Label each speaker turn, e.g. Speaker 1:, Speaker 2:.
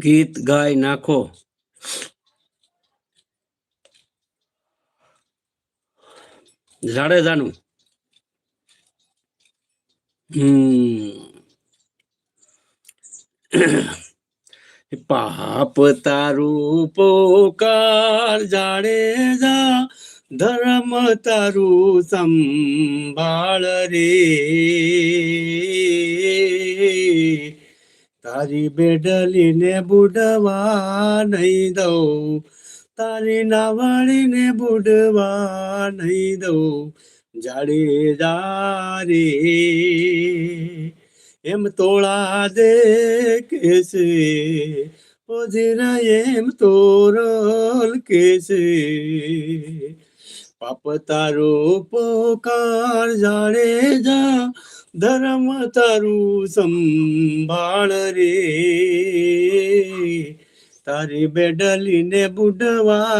Speaker 1: ગીત ગાય નાખો. જાડેજાનું. પાપ તારું પોકાર જાડેજા, ધર્મ તારું સંભાળ રે. તારી બેડલીને બુડવા નહીં દઉં, તારી નાવડીને બુડવા નહીં દઉં, જાડેજા રે. એમ તોળા દે કેસે ઓજીરા, એમ તોરલ કેસે. પાપ તારો પોકાર જાડેજા, ધર્મ તારું સંભાળ રે. તારી બેડલીને બુડવા